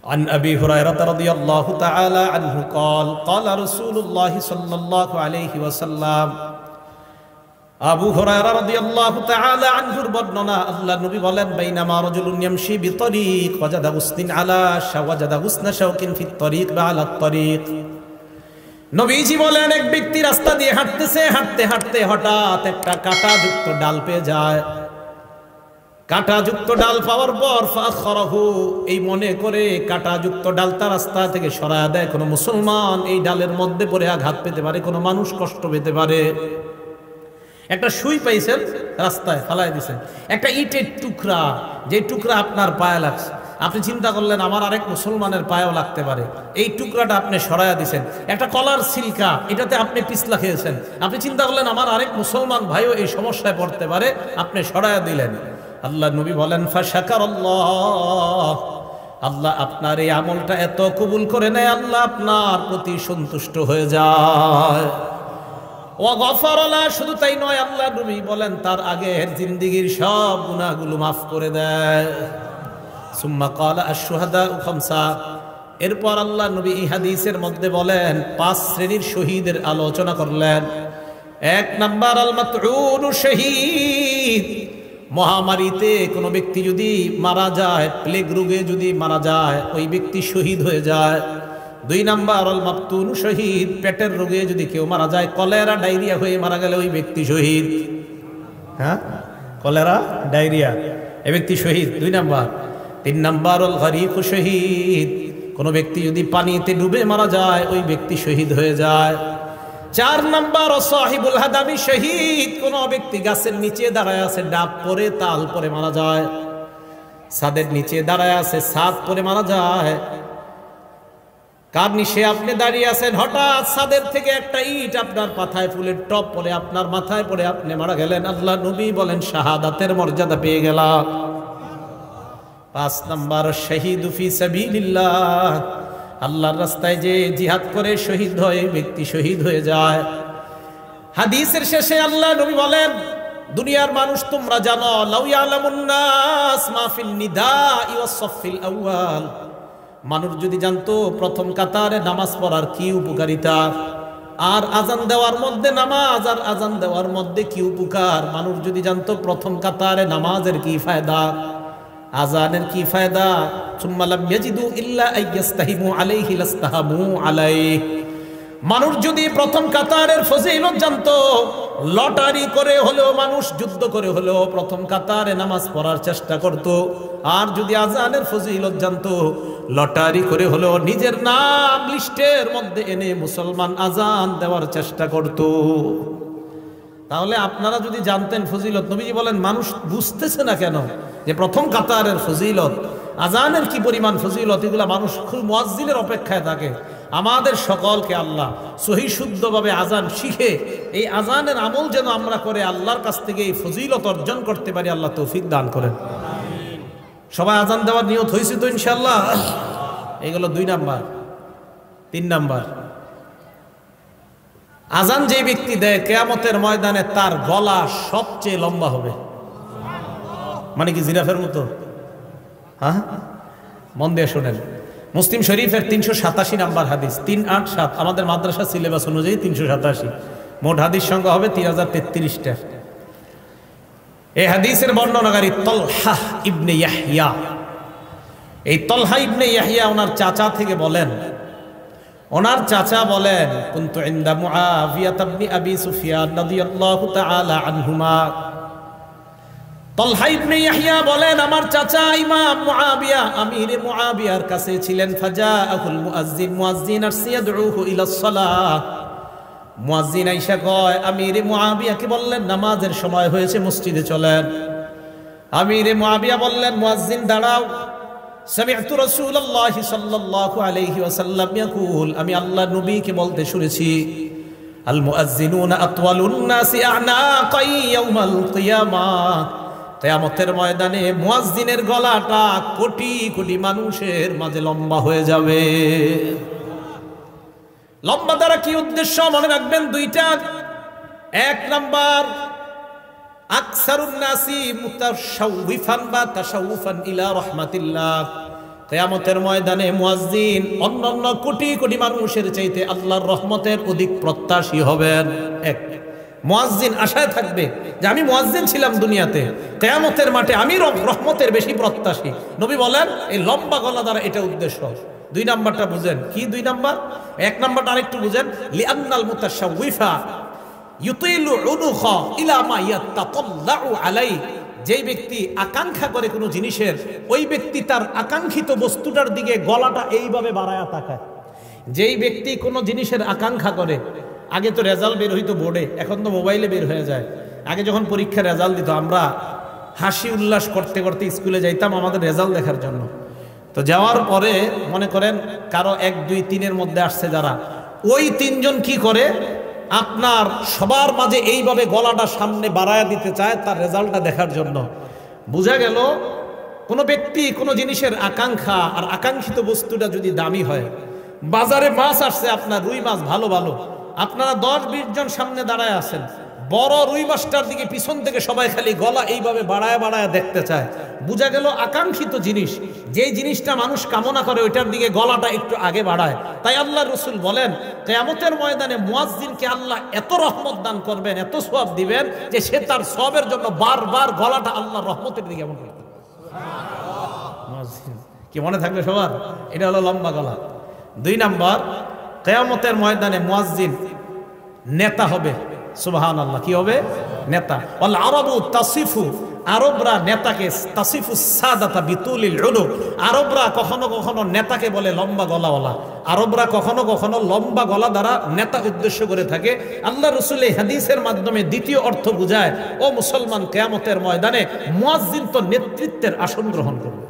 عن أبي هريرة رضي الله تعالى عنه قال قال رسول الله صلى الله عليه وسلم আবু হুরায়রা রাদিয়াল্লাহু তাআলা আনহুর বর্ণনা আল্লাহর নবী বলেন বাইনামা রাজুলুন ইয়ামশি বিতরিক ওয়াজাদা হুসনিন আলা শাওয়াজাদা হুসনা শাওকিন ফিত তরিক বা আলা তরিক। নবীজি বলেন এক ব্যক্তি রাস্তা দিয়ে হাঁটতেছে, হাঁটতে হাঁটতে হঠাৎ একটা কাঁটাযুক্ত ডাল পেয়ে যায়। কাঁটাযুক্ত ডাল পাওয়ার পর ফাখরাহু, এই মনে করে কাঁটাযুক্ত ডালটা রাস্তা থেকে সরায়া দেয়। কোনো মুসলমান এই ডালের মধ্যে পড়ে আঘাত পেতে পারে, কোনো মানুষ কষ্ট পেতে পারে। একটা সুই পাইছেন, রাস্তায় ফালাই দিয়েছেন, একটা ইটের টুকরা, যে টুকরা আপনার পায়ে লাগছে, আপনি চিন্তা করলেন আমার আরেক মুসলমানের পায়েও লাগতে পারে, এই টুকরাটা আপনি সরাইয়া দিয়েছেন। একটা কলার সিলকা, এটাতে আপনি পিছলা খেয়েছেন, আপনি চিন্তা করলেন আমার আরেক মুসলমান ভাইও এই সমস্যায় পড়তে পারে, আপনি সরাইয়া দিলেন। আল্লাহ নবী বলেন ফাশাকারাল্লাহ, আল্লাহ আপনার এই আমলটা এত কবুল করে নেয়, আল্লাহ আপনার প্রতি সন্তুষ্ট হয়ে যায়। ওয়াগফারালা, শুধু তাই নয়, আল্লাহ নবী বলেন তার আগের জিন্দেগীর সব গুনাহগুলো মাফ করে দেয়। সুম্মা ক্বালা আশ-শুহাদাউ খামসা, এরপর আল্লাহ নবী এই হাদিসের মধ্যে বলেন 5 শ্রেণীর শহীদের আলোচনা করলেন। 1 নাম্বার আল মাতউনু শহীদ, মহামারীতে কোনো ব্যক্তি যদি মারা যায়, প্লেগ রোগে যদি মারা যায়, ওই ব্যক্তি শহীদ হয়ে যায়। 2 নাম্বার আল মাবতুন শহীদ, পেটের রোগে যদি কেউ মারা যায়, কলেরা ডায়রিয়া হয়ে মারা গেলে ওই ব্যক্তি শহীদ। হ্যাঁ, কলেরা ডায়রিয়া, এই ব্যক্তি শহীদ 2 নাম্বার। 3 নাম্বার আল গরিক শহীদ, কোনো ব্যক্তি যদি পানিতে ডুবে মারা যায়, ওই ব্যক্তি শহীদ হয়ে যায়। 4 নাম্বার সাহিবুল হাদামি শহীদ, কোনো ব্যক্তি গাছের নিচে দাঁড়ায় আছে, ডাব পরে তাল পরে মারা যায়, ছাদের নিচে দাঁড়ায় আছে, ছাদ পরে মারা যায়। কার নিচে আপনি দাঁড়িয়ে আছেন, হঠাৎ ছাদের থেকে একটা ইট আপনার মাথায়, ফুলের টপ পরে আপনার মাথায় পড়ে আপনি মারা গেলেন, আল্লাহ নবী বলেন শাহাদাতের মর্যাদা পেয়ে গেলাম। 5 নাম্বার শহীদু ফি সাবিলিল্লাহ, আল্লাহর রাস্তায় যে জিহাদ করে শহীদ হয়, ব্যক্তি শহীদ হয়ে যায়। হাদিসের শেষে আল্লাহ নবী বলেন দুনিয়ার মানুষ তোমরা জানো, লাউ ইয়ালামুন নাস মা ফিন নিদাই ওয়াস সাফিল আউয়াল, মানুষ যদি জানতো প্রথম কাতারে নামাজ পড়ার কি উপকারিতা, আর আজান দেওয়ার মধ্যে নামাজ আর আজান দেওয়ার মধ্যে কি উপকার, মানুষ যদি জানতো প্রথম কাতারে নামাজের কি ফায়দা, আজানের কি ফায়দা, সুম্মা লাম ইয়াজিদু ইল্লা আইয়াস্তাহিমু আলাইহি লাস্তাহামু আলাইহি, মানুষ যদি প্রথম কাতারের ফজিলত জানতো, লটারি করে হলেও মানুষ যুদ্ধ করে হলেও প্রথম কাতারে নামাজ পড়ার চেষ্টা করত। আর যদি আজানের ফজিলত জানতো, লটারি করে হলেও নিজের নাম লিস্টের মধ্যে এনে মুসলমান আজান দেওয়ার চেষ্টা করত। তাহলে আপনারা যদি জানতেন ফজিলত, নবীজি বলেন মানুষ বুঝতেছে না কেন যে প্রথম কাতারের ফজিলত, আজানের কি পরিমাণ ফজিলত, এগুলা মানুষ খুব মুয়াজ্জিনের অপেক্ষায় থাকে। আমাদের সকলকে আল্লাহ সহি শুদ্ধভাবে আজান শিখে এই আজানের আমল যেন আমরা করে আল্লাহর কাছ থেকে এই ফজিলত অর্জন করতে পারি, আল্লাহ তৌফিক দান করেন। সবাই আজান দেওয়ার নিয়ত হয়েছে তো ইনশাআল্লাহ? এগুলো 2 নাম্বার। 3 নাম্বার, আজান যে ব্যক্তি দেয় কিয়ামতের ময়দানে তার গলা সবচেয়ে লম্বা হবে। মানে কি জিরাফের মতো? হ্যাঁ, মন দিয়ে শোনেন। মুসলিম শরীফের 387 নাম্বার হাদিস, 387, আমাদের মাদ্রাসা সিলেবাস অনুযায়ী 387, মোট হাদিস সংখ্যা হবে 3033টা। এই হাদিসের বর্ণনাকারী তলহা ইবনে ইয়াহইয়া। এই তলহা ইবনে ইয়াহইয়া ওনার চাচা থেকে বলেন, ওনার চাচা বলেন কুনতু ইনদা মুআবিয়া ইবনে আবি সুফিয়ান রাদিয়াল্লাহু তাআলা আনহুমা। তলহা ইবনে ইয়াহইয়া বলেন আমার চাচা ইমাম মুআবিয়া, আমির মুআবিয়ার কাছে ছিলেন। ফাজাআহুল মুয়াজ্জিন, মুয়াজ্জিন আসছে ইয়াদউহু ইলাস সালাহ। মুয়াজ্জিন আইসা কয়, আমির মুআবিয়াকে বললেন নামাজের সময় হয়েছে, মসজিদে চলেন। আমির মুআবিয়া বললেন মুয়াজ্জিন দাঁড়াও। সামি'তু রাসূলুল্লাহি সাল্লাল্লাহু আলাইহি ওয়াসাল্লাম ইয়াকুল, আমি আল্লাহর নবীকে বলতে শুনেছি, আল মুয়াজ্জিনুনা আতওয়ালুন নাসি আ'নাকাই ইয়াউমাল কিয়ামাহ, কিয়ামতের ময়দানে মুয়াজ্জিনের গলাটা কোটি কোটি মানুষের মাঝে লম্বা হয়ে যাবে। লম্বা দ্বারা কি উদ্দেশ্য মনে রাখবেন 2টা। 1 নাম্বার, আকসারুন নাসি মুতাশাউফান বা তাশাউফান ইলা রাহমাতিল্লাহ, কিয়ামতের ময়দানে মুয়াজ্জিন অন্যান্য কোটি কোটি মানুষের চাইতে আল্লাহর রহমতের অধিক প্রত্যাশী হবেন। এক, মুয়াজ্জিন আশায় থাকবে যে আমি মুয়াজ্জিন ছিলাম দুনিয়াতে, কিয়ামতের মাঠে আমি রহমতের বেশি প্রত্যাশী। নবী বলেন এই লম্বা গলা দ্বারা এটা উদ্দেশ্য। দুই নাম্বারটা বুঝেন কি? দুই নাম্বার, এক নাম্বারটা আরেকটু বুঝেন। লিআন্নাল মুতাশাউইফা ইউতিলু উনুখা ইলা মা ইয়াতাতাল্লাউ আলাই। যেই ব্যক্তি আকাঙ্ক্ষা করে কোনো জিনিসের, ওই ব্যক্তি তার আকাঙ্ক্ষিত বস্তুটার দিকে গলাটা এইভাবে বাড়ায়া তাকায়। যেই ব্যক্তি কোনো জিনিসের আকাঙ্ক্ষা করে, আগে তো রেজাল্ট বের হইতো বোর্ডে, এখন তো মোবাইলে বের হয়ে যায়। আগে যখন পরীক্ষার রেজাল্ট দিত আমরা হাসি উল্লাস করতে করতে স্কুলে যাইতাম আমাদের রেজাল্ট দেখার জন্য। তো যাওয়ার পরে মনে করেন কারো 1, 2, 3-এর মধ্যে আসছে যারা, ওই 3 জন কি করে আপনার সবার মাঝে এইভাবে গলাটা সামনে বাড়ায়া দিতে চায় তার রেজাল্টটা দেখার জন্য। বোঝা গেল কোনো ব্যক্তি কোনো জিনিসের আকাঙ্ক্ষা আর আকাঙ্ক্ষিত বস্তুটা যদি দামি হয়, বাজারে মাছ আসছে আপনার রুই মাছ ভালো ভালো, আপনারা 10-20 জন সামনে দাঁড়ায় আছেন, বড় রুই মাছটার দিকে পিছন থেকে সবাই খালি গলা এইভাবে বাড়ায় বাড়ায় দেখতে চায়। বোঝা গেল আকাঙ্ক্ষিত জিনিস, যেই জিনিসটা মানুষ কামনা করে ওইটার দিকে গলাটা একটু আগে বাড়ায়। তাই আল্লাহ রসুল বলেন কিয়ামতের ময়দানে মুয়াজ্জিনকে আল্লাহ এত রহমত দান করবেন, এত সওয়াব দিবেন যে সে তার সওয়াবের জন্য বারবার গলাটা আল্লাহর রহমতের দিকে এমন করবে। কি মনে থাকবে সবার? এটা হলো লম্বা গলা। 2 নাম্বার, কিয়ামতের ময়দানে মুয়াজ্জিন নেতা হবে। সুবহানাল্লাহ, কি হবে? নেতা। ওয়াল আরাবু তাসিফু, আরবরা নেতাকে তাসিফু সাদাতা বিতুলিল উলুক, আরবরা কখনো কখনো নেতাকে বলে লম্বা গলাওয়ালা। আরবরা কখনো কখনো লম্বা গলা দ্বারা নেতা উদ্দেশ্য করে থাকে। আল্লাহ রাসূল এই হাদিসের মাধ্যমে দ্বিতীয় অর্থ বুঝায়, ও মুসলমান, কিয়ামতের ময়দানে মুয়াজ্জিন তো নেতৃত্বের আসন গ্রহণ করবে।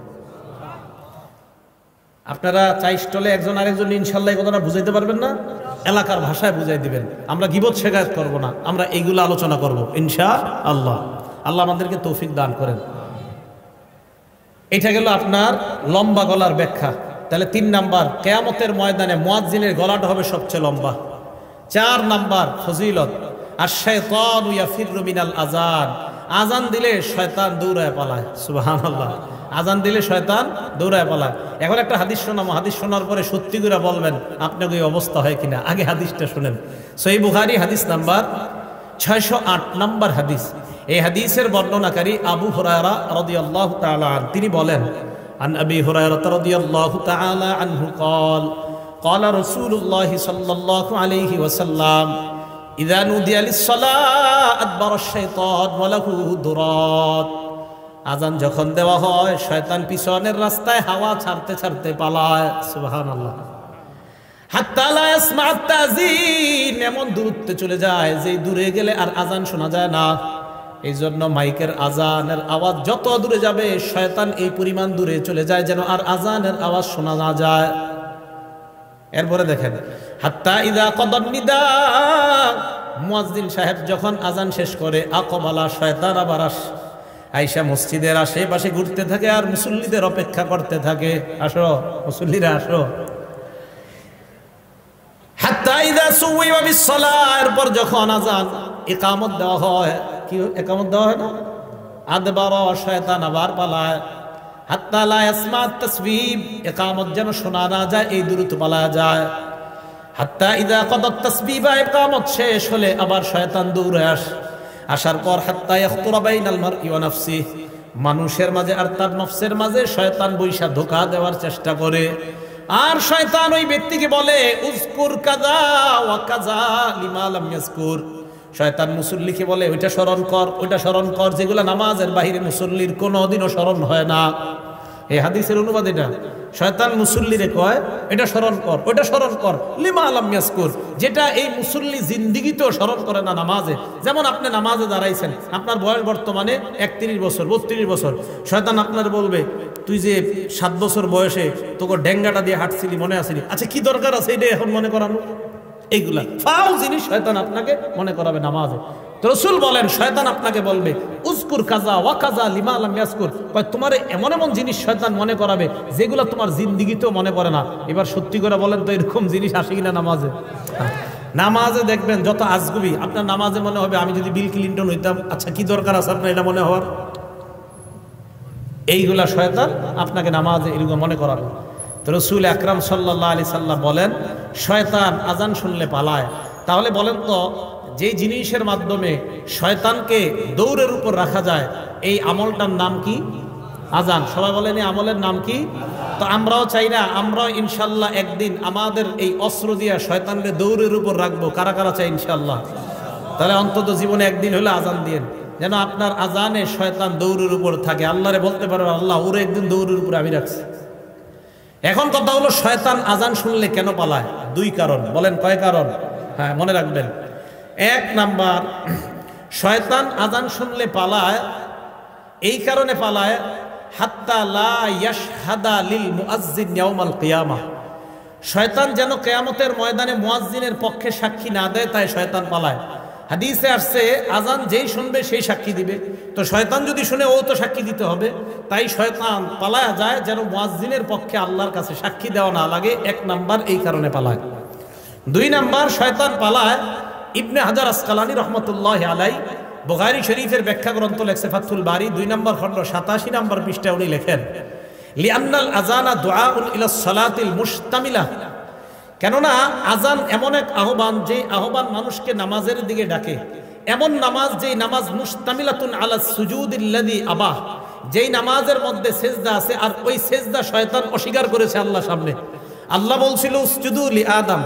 আপনারা চাই স্টলে একজন আরেকজন ইনশাআল্লাহ এই কথাটা বুঝাইতে পারবেন না? এলাকার ভাষায় বুঝাই দিবেন। আমরা গীবত শেখায়ত করব না, আমরা এইগুলো আলোচনা করব ইনশাআল্লাহ। আল্লাহ আমাদেরকে তৌফিক দান করেন। এটা গেল আপনার লম্বা গলার ব্যাখ্যা। তাহলে 3 নাম্বার, কিয়ামতের ময়দানে মুয়াজ্জিনের গলাটা হবে সবচেয়ে লম্বা। 4 নাম্বার ফজিলত, আশ-শাইতানু ইয়াফিরু মিনাল আযান, আজান দিলে শয়তান দৌড়ায় পালায়। সুবহানাল্লাহ, আজান দিলে শয়তান দৌড়ায় পালায়। এখন একটা হাদিস শোনাবো, হাদিস শোনার পরে সত্যি করে বলবেন আপনাকে এই অবস্থা হয় কিনা। আগে হাদিসটা শুনেন। সহিহ বুখারী হাদিস নাম্বার 608 নাম্বার হাদিস। এই হাদিসের বর্ণনাকারী আবু হুরায়রা রাদিয়াল্লাহু তাআলা আনহু, তিনি বলেন, আন আবি হুরায়রা রাদিয়াল্লাহু তাআলা আনহু قال قال رسول الله صلى الله عليه وسلم إذا نودي للصلاة أدبر الشيطان وله درات। আজান যখন দেওয়া হয় শয়তান পিছনের রাস্তায় হাওয়া ছাড়তে ছাড়তে পালায়। সুবহানাল্লাহ। হাত্তা লা ইয়াসমা'ু আত-তাযীন, এমন দূরত্বে চলে যায় যে দূরে গেলে আর আজান শোনা যায় না। এই জন্য মাইকের আজানের আওয়াজ যত দূরে যাবে শয়তান এই পরিমাণ দূরে চলে যায় যেন আর আজানের আওয়াজ শোনা না যায়। এরপরে দেখেন, হাত্তা ইযা কদান নিদা, মুয়াজ্জিন সাহেব যখন আজান শেষ করে, আকবালা, শয়তান আবার আইসা মসজিদের আশেপাশে ঘুরতে থাকে আর মুসল্লিদের অপেক্ষা করতে থাকে, আসো মুসল্লিরা আসো। হাত্তা ইযা সুওয়িবা বিস-সালাহ, এরপর যখন আজান ইকামত দেওয়া হয়, কি ইকামত দেওয়া হয় না, আদবারা, শয়তান আবার পালায়। হাত্তা লা ইয়াসমা আত-তাসবিহ, ইকামত যেন শোনা না যায় এই দূরত্ব পালায় যায়। হাত্তা ইযা কদাত তাসবিহ, ইকামত শেষ হলে আবার শয়তান দৌড়ে আসার পর হাত্তা ইয়াখতুরা বাইনাল মারই ওয়া নাফসিহি, মানুষের মাঝে আর তার নফসের মাঝে শয়তান বৈশা ধোঁকা দেওয়ার চেষ্টা করে। আর শয়তান ওই ব্যক্তিকে বলে, উযকুর কাযা ওয়া কাযা লিমা লাম ইয়াযকুর। শয়তান মুসল্লিকে বলে, ওইটা স্মরণ কর, ওইটা স্মরণ কর, যেগুলো নামাজের বাহিরে মুসল্লির কোনোদিনও স্মরণ হয় না। এই হাদিসের অনুবাদ এটা। শয়তান মুসল্লিরে কয়, এটা স্মরণ কর, ওইটা স্মরণ কর, লিমা লাম ইয়াযকুর, যেটা এই মুসল্লি জিন্দিগিতেও স্মরণ করে না নামাজে। যেমন আপনি নামাজে দাঁড়াইছেন, আপনার বয়স বর্তমানে 31 বছর 32 বছর, শয়তান আপনার বলবে, তুই যে 7 বছর বয়সে তোকে ডেঙ্গাটা দিয়ে হাঁটছিলি মনে আসেনি, আচ্ছা কি দরকার আছে এটা এখন মনে করানো? এইগুলা ফাও জিনিস শয়তান আপনাকে মনে করাবে নামাজে। তো রাসূল বলেন, শয়তান আপনাকে বলবে, উযকুর কাযা ওয়া কাযা লিমা লাম ইয়াযকুর, তোমার এমন এমন জিনিস শয়তান মনে করাবে যেগুলো তোমার জিন্দেগিতেও মনে পড়ে না। এবার সত্যি করে বলেন তো, এরকম জিনিস আসে কিনা নামাজে? নামাজে দেখবেন যত আজগুবি, আপনার নামাজে মনে হবে আমি যদি বিল ক্লিনটন হইতাম। আচ্ছা কি দরকার আছে আপনার এটা মনে হওয়ার? এইগুলা শয়তান আপনাকে নামাজে এরকম মনে করাবে। তো রসুল আকরাম সাল্লাল্লাহু আলাইহি সাল্লাম বলেন শয়তান আজান শুনলে পালায়। তাহলে বলেন তো যে জিনিসের মাধ্যমে শয়তানকে দৌড়ের উপর রাখা যায় এই আমলটার নাম কি? আজান। সবাই বলেন এই আমলের নাম কি? তো আমরাও চাই না, আমরাও ইনশাল্লাহ একদিন আমাদের এই অস্ত্র দিয়া শয়তানকে দৌড়ের উপর রাখবো। কারা কারা চাই ইনশাল্লাহ? তাহলে অন্তত জীবনে একদিন হলে আজান দিয়েন, যেন আপনার আজানে শয়তান দৌড়ের উপর থাকে। আল্লাহরে বলতে পারবেন আল্লাহ ওরে একদিন দৌড়ের উপর আমি রাখছি। এখন কথা হলো শয়তান আজান শুনলে কেন পালায়? দুই কারণ। বলেন কয় কারণ? হ্যাঁ মনে রাখবেন। এক নাম্বার, শয়তান আজান শুনলে পালায় এই কারণে পালায় হাত্তা লা ইয়াশহাদা লিল মুআজ্জিন ইয়াউমাল কিয়ামাহ। শয়তান যেন কিয়ামতের ময়দানে মুয়াজ্জিনের পক্ষে সাক্ষী না দেয়, তাই শয়তান পালায়। হাদিসে আসছে আজান যেই শুনবে সেই সাক্ষী দিবে। তো শয়তান যদি শুনে ও তো সাক্ষী দিতে হবে, তাই শয়তান পালায়া যায় যেন মুয়াজ্জিনের পক্ষে আল্লাহর কাছে সাক্ষী দেওয়া না লাগে। এক নাম্বার এই কারণে পালায়। দুই নাম্বার শয়তান পালায়, ইবনে হাজার আসকালানী রহমতুল্লাহ আলাই বুখারী শরীফের ব্যাখ্যা গ্রন্থ লেখছে ফাতহুল বারী 2 নম্বর খণ্ড 87 নম্বর পৃষ্ঠায় উনি লেখেন লিআন্নাল আযানা দুআউন ইলা সালাতিল মুশতামিলাহ। কেননা আজান এমন এক আহ্বান, যে আহ্বান মানুষকে নামাজের দিকে ডাকে। এমন নামাজ যেই নামাজ মুশতামিলাতুন আলা সুজুদিল্লাযী আবাহ, যেই নামাজের মধ্যে সেজদা আছে, আর ওই সেজদা শয়তান অস্বীকার করেছে আল্লাহর সামনে। আল্লাহ বলছিল উসজুদু লি আদম,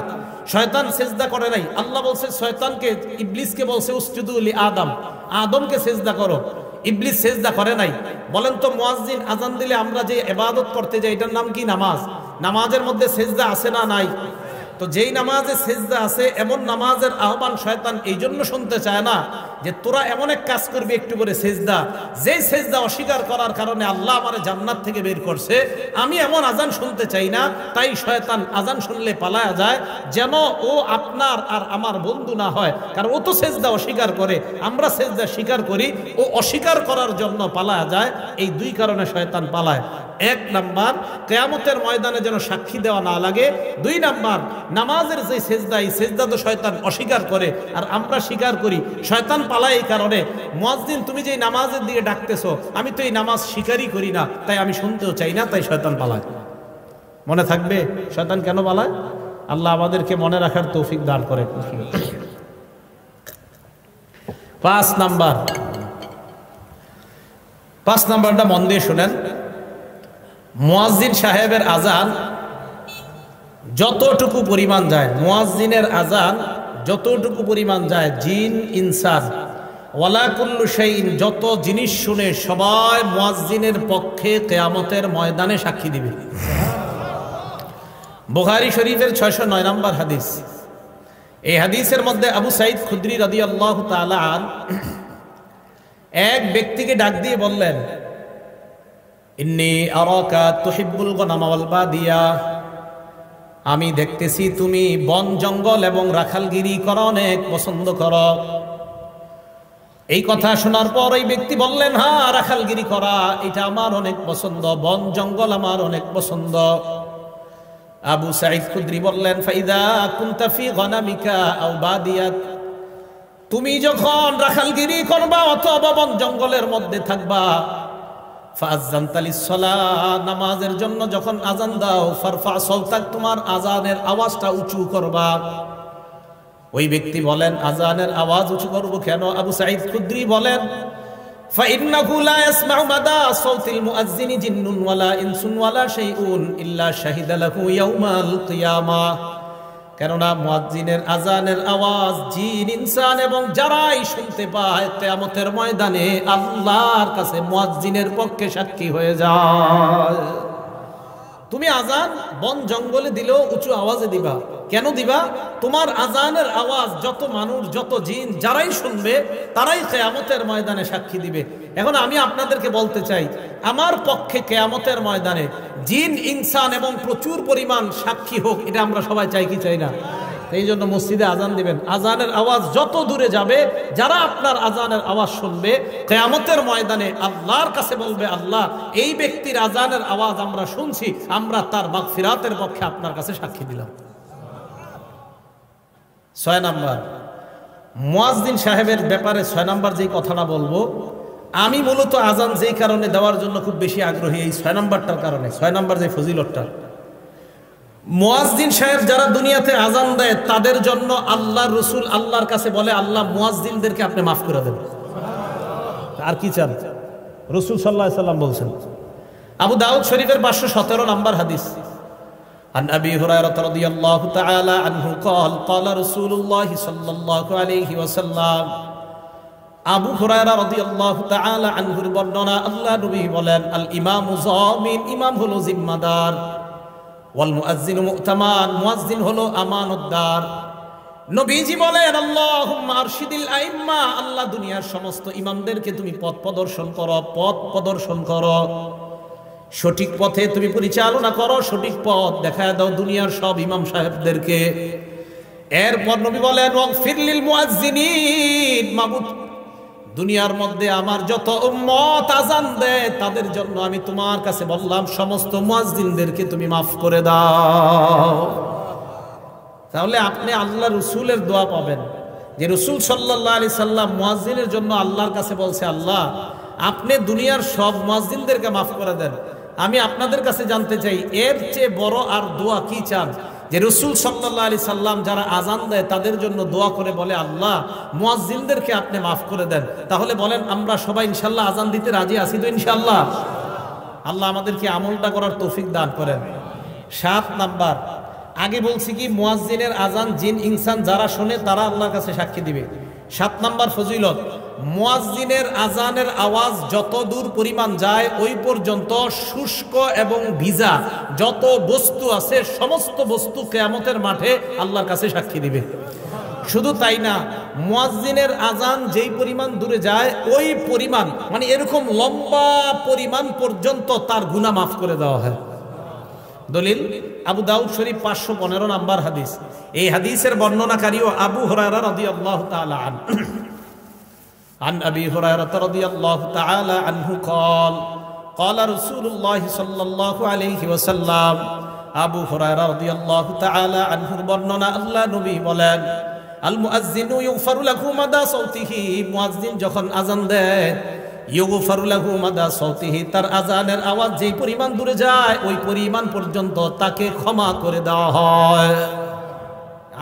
শয়তান সেজদা করে নাই। আল্লাহ বলছে শয়তানকে, ইবলিসকে বলছে উসজুদু লি আদম, আদমকে সেজদা করো। ইবলিস সেজদা করে নাই। বলেন তো মুয়াজ্জিন আজান দিলে আমরা যে ইবাদত করতে যাই এটার নাম কি? নামাজ। নামাজের মধ্যে সেজদা আছে না নাই? তো যেই নামাজে সেজদা আছে এমন নামাজের আহ্বান শয়তান এই জন্য শুনতে চায় না যে তোরা এমন এক কাজ করবি একটু করে সেজদা, যেই সেজদা অস্বীকার করার কারণে আল্লাহ আমারে জান্নাত থেকে বের করছে। আমি এমন আজান শুনতে চাই না, তাই শয়তান আজান শুনলে পালায়া যায় যেন ও আপনার আর আমার বন্ধু না হয়। কারণ ও তো সেজদা অস্বীকার করে, আমরা সেজদা স্বীকার করি, ও অস্বীকার করার জন্য পালায়া যায়। এই দুই কারণে শয়তান পালায়। এক নাম্বার কিয়ামতের ময়দানে যেন সাক্ষী দেওয়া না লাগে। দুই নাম্বার নামাজের যে সেজদা, এই সেজদা তো শয়তান অস্বীকার করে আর আমরা স্বীকার করি। শয়তান পালায় এই কারণে, মুয়াজ্জিন তুমি যে নামাজের দিকে ডাকতেছো আমি তো এই নামাজ স্বীকারই করি না, তাই আমি শুনতেও চাই না, তাই শয়তান পালায়। মনে থাকবে শয়তান কেন পালায়? আল্লাহ আমাদেরকে মনে রাখার তৌফিক দান করে। 5 নাম্বারটা মন দিয়ে শুনেন। মুয়াজ্জিন সাহেবের আজান যতটুকু পরিমাণ যায়, মুয়াজ্জিনের আজান যতটুকু পরিমাণ যায়, জিন ইনসান ওয়ালা কুল্লু শাইইন, যত জিনিস শুনে সবাই মুয়াজ্জিনের পক্ষে কিয়ামতের ময়দানে সাক্ষী দিবে। বুখারী শরীফের 609 নম্বর হাদিস। এই হাদিসের মধ্যে আবু সাঈদ খুদরি রাদিয়াল্লাহু তাআলা এক ব্যক্তিকে ডাক দিয়ে বললেন ইন্নী আরাকা তুহিব্বুল গনামা ওয়াল বাদিয়া, আমি দেখতেছি তুমি বন জঙ্গল এবং রাখালগিরি করা অনেক পছন্দ করো। এই কথা শোনার পর এই ব্যক্তি বললেন হ্যাঁ, রাখালগিরি করা এটা আমার অনেক পছন্দ, বন জঙ্গল আমার অনেক পছন্দ। আবু সাঈদ খুদরি বললেন ফাইদা কুনতা ফি গনামিকা আও বাদিয়াত, তুমি যখন রাখালগিরি করবা অথবা বন জঙ্গলের মধ্যে থাকবা, ফাযানতালিস সালাহ, নামাজের জন্য যখন আজান দাও, ফারফা সাওতাক, তোমার আজানের আওয়াজটা উঁচু করবা। ওই ব্যক্তি বলেন আজানের আওয়াজ উঁচু করব কেন? আবু সাঈদ খুদরি বলেন ফাইন্নাহু লা ইয়াসমাউ মাদা সাওতিল মুআজ্জিনি জিন্নুন ওয়ালা ইনসুন ওয়ালা শাইউন ইল্লা শাহিদা লাহু ইয়াউমাল কিয়ামাহ, কেননা মুয়াজ্জিনের আজানের আওয়াজ জিন ইনসান এবং যারাই শুনতে পায় কিয়ামতের ময়দানে আল্লাহর কাছে মুয়াজ্জিনের পক্ষে সাক্ষী হয়ে যায়। তুমি আজান বন জঙ্গলে দিলেও উঁচু আওয়াজে দিবা। কেন দিবা? তোমার আজানের আওয়াজ যত মানুষ, যত জিন যারাই শুনবে তারাই কিয়ামতের ময়দানে সাক্ষী দিবে। এখন আমি আপনাদেরকে বলতে চাই, আমার পক্ষে কিয়ামতের ময়দানে জিন ইনসান এবং প্রচুর পরিমাণ সাক্ষী হোক, এটা আমরা সবাই চাই কি চাই না? এই জন্য মসজিদে আজান দিবেন, আজানের আওয়াজ যত দূরে যাবে, যারা আপনার আজানের আওয়াজ শুনবে কিয়ামতের ময়দানে আল্লাহর কাছে বলবে আল্লাহ এই ব্যক্তির আজানের আওয়াজ আমরা শুনছি, আমরা তার মাগফিরাতের পক্ষে আপনার কাছে সাক্ষী দিলাম। 6 নাম্বার মুয়াজ্জিন সাহেবের ব্যাপারে 6 নাম্বার যেই কথাটা বলবো, আমি মূলত আজান যেই কারণে দেওয়ার জন্য খুব বেশি আগ্রহী, এই 6 নম্বরটার কারণে। 6 নম্বর যে ফজিলতটা, মুয়াজ্জিন সাহেব যারা দুনিয়াতে আজান দেয় তাদের জন্য আল্লাহর রাসূল আল্লাহর কাছে বলে, আল্লাহ মুয়াজ্জিনদেরকে আপনি মাফ করে দেন। আর কি চান? রাসূল সাল্লাল্লাহু আলাইহি সাল্লাম বলছেন। আবু দাউদ শরীফের 517 নম্বর হাদিস, عن أبي هريرة رضي الله تعالى عنه قال قال رسول الله صلى الله عليه وسلم আবু হুরায়রা রাদিয়াল্লাহু তাআলা আনহুর বর্ণনা, আল্লাহ নবী বলেন, আল ইমামু যামিন, ইমাম হলো জিম্মাদার, ওয়াল মুয়াজ্জিনু মু'তামান, মুয়াজ্জিন হলো আমানতদার। নবীজি বলেন, আল্লাহুম্মা আরশিদিল আইম্মা, আল্লাহ দুনিয়ার সমস্ত ইমামদেরকে তুমি পথ প্রদর্শন করো, পথ প্রদর্শন করো, সঠিক পথে তুমি পরিচালনা করো, সঠিক পথ দেখায় দাও দুনিয়ার সব ইমাম সাহেবদেরকে। এরপর নবী বলেন, ওয়াগফির লিল মুয়াজ্জিনিন, মাবুদ দুনিয়ার মধ্যে আমার যত উম্মত আজান দেয় তাদের জন্য আমি তোমার কাছে বললাম সমস্ত মুয়াজ্জিনদেরকে তুমি মাফ করে দাও। তাহলে আপনি আল্লাহ রসুলের দোয়া পাবেন, যে রসুল সাল্লাল্লাহু আলাইহি সাল্লাম মুয়াজ্জিনের জন্য আল্লাহর কাছে বলছে, আল্লাহ আপনি দুনিয়ার সব মুয়াজ্জিনদেরকে মাফ করে দেন। আমি আপনাদের কাছে জানতে চাই, এর চেয়ে বড় আর দোয়া কি চান? যে রসুল সাল্লাল্লাহু আলাইহি সাল্লাম যারা আজান দেয় তাদের জন্য দোয়া করে বলে, আল্লাহ মুয়াজ্জিনদেরকে আপনি মাফ করে দেন। তাহলে বলেন আমরা সবাই ইনশাআল্লাহ আজান দিতে রাজি আছি তো? ইনশাআল্লাহ। আল্লাহ আমাদেরকে আমলটা করার তৌফিক দান করেন। 7 নাম্বার, আগে বলছি কি মুয়াজ্জিনের আজান জিন ইনসান যারা শোনে তারা আল্লাহর কাছে সাক্ষী দিবে। 7 নাম্বার ফজিলত, মুয়াজ্জিনের আজানের আওয়াজ যত দূর পরিমাণ যায় ওই পর্যন্ত শুষ্ক এবং ভিজা যত বস্তু আছে সমস্ত বস্তু কিয়ামতের মাঠে আল্লাহর কাছে সাক্ষী দিবে। শুধু তাই না, মুয়াজ্জিনের আজান যেই পরিমাণ দূরে যায় ওই পরিমাণ, মানে এরকম লম্বা পরিমাণ পর্যন্ত তার গুনাহ মাফ করে দেওয়া হয়। দলিল আবু দাউদ শরীফ 515 নাম্বার হাদিস। এই হাদিসের বর্ণনাকারীও আবু হুরায়রা রাদিয়াল্লাহু তাআলা আনহু। عن أبي هريرة رضي الله تعالى عنه قال قال رسول الله صلى الله عليه وسلم আবু হুরায়রা রাদিয়াল্লাহু তাআলা আনহুর বর্ণনা, আল্লাহ নবী বলেন, আল মুয়াজ্জিনু ইগফারু লাহু মাদা সাউতিহি, মুয়াজ্জিন যখন আজান দেয়, ইগফারু লাহু মাদা সাউতিহি, তার আজানের আওয়াজ যেই পরিমাণ দূরে যায় ওই পরিমাণ পর্যন্ত তাকে ক্ষমা করে দেওয়া হয়।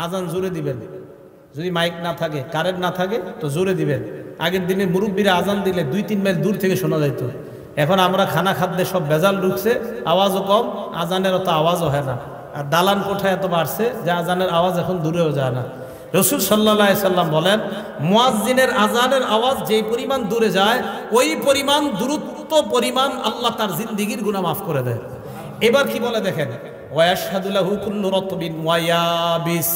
আজান জোরে দিবেন, যদি মাইক না থাকে, কারেন্ট না থাকে তো জোরে দিবেন। আগের দিনে মুরব্বীরা আজান দিলে 2-3 মাইল দূর থেকে শোনা যাইত। এখন আমরা খানা খাদ্যে সব ভেজাল ঢুকছে, আওয়াজও কম, আজানের অত আওয়াজও হয় না। আর দালান কোঠায় এত বাড়ছে যে আজানের আওয়াজ এখন দূরেও যায় না। রাসূল সাল্লাল্লাহু আলাইহি সাল্লাম বলেন, মুয়াজ্জিনের আজানের আওয়াজ যেই পরিমাণ দূরে যায় ওই পরিমাণ দূরত্ব পরিমাণ আল্লাহ তার জিন্দেগীর গুনাহ মাফ করে দেয়। এবার কি বলে দেখেন, ওয়ায়াশহাদু লাহু কুল্লু রাতবিন ওয়া ইয়াবিস,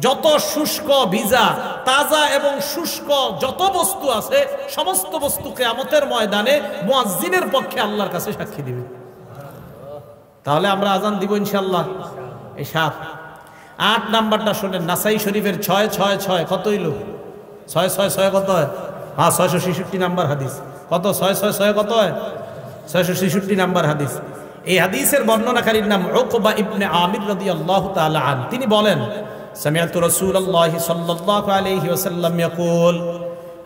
যত শুষ্ক ভিজা তাজা এবং শুষ্ক যত বস্তু আছে সমস্ত বস্তু কিয়ামতের ময়দানে মুয়াজ্জিনের পক্ষে আল্লাহর কাছে সাক্ষী দিবে। তাহলে আমরা আজান দিব ইনশাআল্লাহ। এই 7। 8 নাম্বারটা শুনেন, নাসাই শরীফের 666 কত হইল? 666 কত হয়? হ্যাঁ 666 নাম্বার হাদিস। কত? 666 কত হয়? 666 নাম্বার হাদিস। এই হাদিসের বর্ণনাকারীর নাম উকবা ইবনে আমির রাদিয়াল্লাহু তাআলা আন। তিনি বলেন, সামিআতু রাসূলুল্লাহি সাল্লাল্লাহু আলাইহি ওয়াসাল্লাম ইয়াকুল,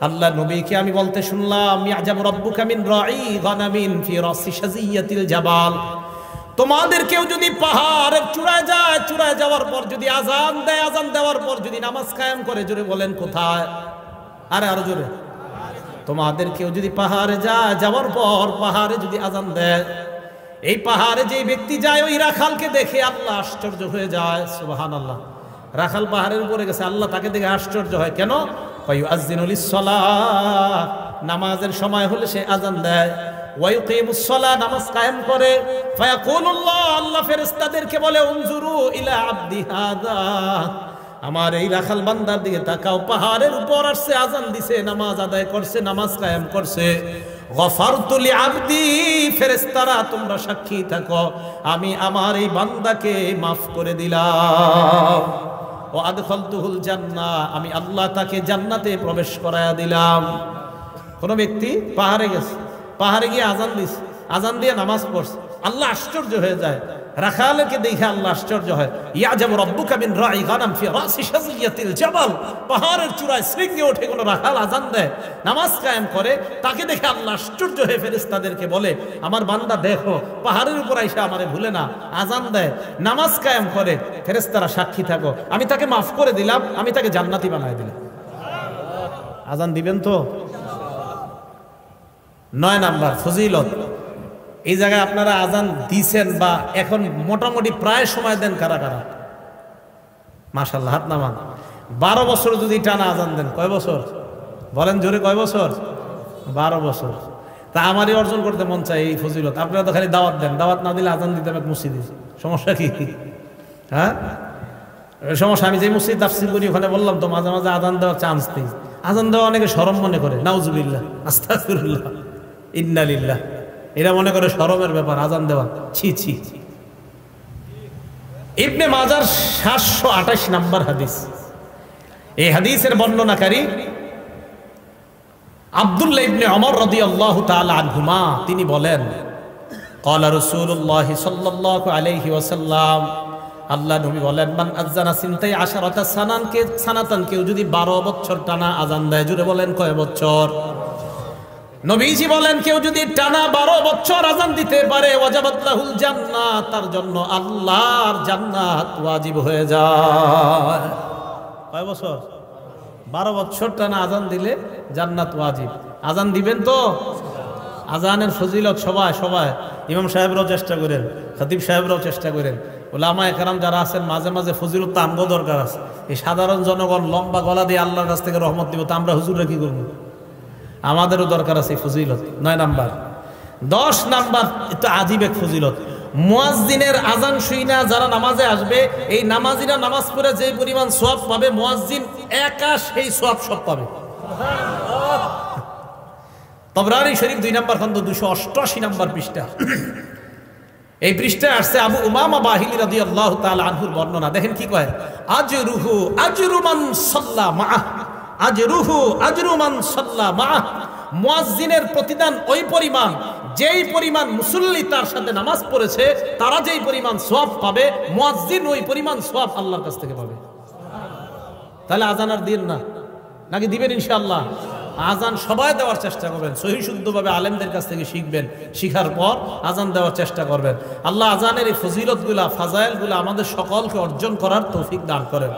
আল্লাহ নবীকে আমি বলতে শুনলাম, ইয়াজাবু রাব্বুকা মিন রাঈ গানামিন ফি রাসি শাজিয়াতিল জাবাল, তোমাদের কেউ যদি পাহাড়ের চূড়ায় যায়, চূড়ায় যাওয়ার পর যদি আজান দেয়, আজান দেওয়ার পর যদি নামাজ কায়েম করে, জোরে বলেন কোথায়? আরো জোরে। তোমাদের কেউ যদি পাহাড়ে যায়, যাওয়ার পর পাহাড়ে যদি আজান দেয়, এই পাহাড়ে যে ব্যক্তি যায় ওই রাখালকে দেখে আল্লাহ আশ্চর্য হয়ে যায়। সুবহানাল্লাহ। রাখাল পাহাড়ের উপরে গেছে, আল্লাহ তাকে দেখে আশ্চর্য হয়। কেন? ফায়ুআযযিনু লিস-সালাহ, নামাজের সময় হলে সে আজান দেয়। ওয়ায়ুকিমুস-সালাহ, নামাজ কায়েম করে। ফায়াকুলুল্লাহ, আল্লাহ ফেরেশতাদেরকে বলে, উনজুরু ইলা আবদি হাযা, আমার এই রাখাল বান্দার দিকে তাকাও, পাহাড়ের উপর আসছে, আজান দিছে, নামাজ আদায় করছে, নামাজ কায়েম করছে। গফারতু লিআবদি, ফেরেশতারা তোমরা সাক্ষী থাকো, আমি আমার এই বান্দাকে মাফ করে দিলাম। ও আদখালতুহুল জান্নাহ, আমি আল্লাহ তাকে জান্নাতে প্রবেশ করায়া দিলাম। কোন ব্যক্তি পাহাড়ে গেছে, পাহাড়ে গিয়ে আজান দিছে, আজান দিয়ে নামাজ পড়ছে, আল্লাহ আশ্চর্য হয়ে যায়। রাখালকে দেখে আল্লাহ আশ্চর্য হয়। ইয়াজাবু রাব্বুকা মিন রাই গানাম ফি রাসি শাজিয়াতিল জাবাল, পাহাড়ের চূড়ায় শৃঙ্গে ওঠে কোনো রাখাল আজান দেয়, নামাজ কায়েম করে, তাকে দেখে আল্লাহ আশ্চর্য হয়ে ফেরেশতাদেরকে বলে, আমার বান্দা দেখো পাহাড়ের উপর আইসা আমারে ভুলে না, আজান দেয়, নামাজ কায়েম করে, ফেরেশতারা সাক্ষী থাকো, আমি তাকে মাফ করে দিলাম, আমি তাকে জান্নাতি বানায় দিলাম। আজান দিবেন তো? 9 নাম্বার ফজিলত। এই জায়গায় আপনারা আজান দিছেন বা এখন মোটামুটি প্রায় সময় দেন কারা কারা? মাশাআল্লাহ, হাত নামান। 12 বছর যদি টানা আজান দেন, কয় বছর বলেন জোরে, কয় বছর? 12 বছর। তা আমারই অর্জন করতে মন চাই এই ফজিলত। আপনারা তো খালি দাওয়াত দেন, দাওয়াত না দিলে আজান দিতে হবে মসজিদে, সমস্যা কি? হ্যাঁ সমস্যা। আমি যে মসজিদ তাফসীর করি ওখানে বললাম তো মাঝে মাঝে আজান দেওয়ার চান্স নেই। আজান দেওয়া অনেকে শরম মনে করে, নাউজুবিল্লাহ, আস্তাগফিরুল্লাহ, ইন্না লিল্লাহ, এরা মনে করে শরমের ব্যাপার আজান দেওয়া, ছি ছি। ইবনে মাজার 728 নাম্বার হাদিস। এই হাদিসের বর্ণনাকারী আব্দুল্লাহ ইবনে ওমর রাদিয়াল্লাহু তাআলা আনহুমা, তিনি বলেন, ক্বালা রাসূলুল্লাহ সাল্লাল্লাহু আলাইহি ওয়াসাল্লাম, আল্লাহ নবী বলেন, মান আযানা সিনতাই আশারাতা সানাতান, কেউ যদি 12 বছর টানা আজান দেয়, জুড়ে বলেন কয় বছর? নবীজি বলেন, কেউ যদি টানা 12 বছর আজান দিতে পারে, ওয়াজাবাত লাহুল জান্নাত, তার জন্য আল্লাহর জান্নাত ওয়াজিব হয়ে যায়। কয় বছর? 12 বছর টানা আজান দিলে জান্নাত ওয়াজিব। আজান দিবেন তো? আজানের ফজিলত সবাই সবাই, ইমাম সাহেবরাও চেষ্টা করেন, খতিব সাহেবরাও চেষ্টা করেন, উলামায়ে কেরাম যারা আছেন মাঝে মাঝে ফজিলত তো আমগো দরকার আছে। এই সাধারণ জনগণ লম্বা গলা দিয়ে আল্লাহর কাছ থেকে রহমত দিব, তো আমরা হুজুররা কি করবো? আমাদেরও দরকার আছে ফজিলত। 9 নাম্বার। 10 নাম্বার, একটু আজীব এক ফজিলত। মুয়াজ্জিনের আজান শুইনা যারা নামাজে আসবে, এই নামাজিরা নামাজ পড়ে যে পরিমাণ সওয়াব পাবে, মুয়াজ্জিন একা সেই সওয়াব সব পাবে। তবরানী শরীফ 2 নাম্বার খন্ড 288 নাম্বার পৃষ্ঠা। এই পৃষ্ঠায় আসছে আবু উমামা বাহিলি রাদিয়াল্লাহু তাআলা আনহুর বর্ণনা। দেখেন কি কয়, আজরুহু আজরু মান সাল্লা মাআহ, আজরুহু আজরু মান সাল্লা মাআহ, মুয়াজ্জিনের প্রতিদান ওই পরিমাণ যেই পরিমাণ মুসল্লি তার সাথে নামাজ পড়েছে, তারা যেই পরিমাণ সওয়াব পাবে, মুয়াজ্জিন ওই পরিমাণ সওয়াব আল্লাহর কাছ থেকে পাবে। তাহলে আজান আর দিন না, নাকি দিবেন? ইনশাআল্লাহ আজান সবাই দেওয়ার চেষ্টা করবেন, সহি শুদ্ধভাবে আলেমদের কাছ থেকে শিখবেন, শিখার পর আজান দেওয়ার চেষ্টা করবেন। আল্লাহ আজানের এই ফজিলতগুলা, ফাজাইলগুলা আমাদের সকলকে অর্জন করার তৌফিক দান করেন।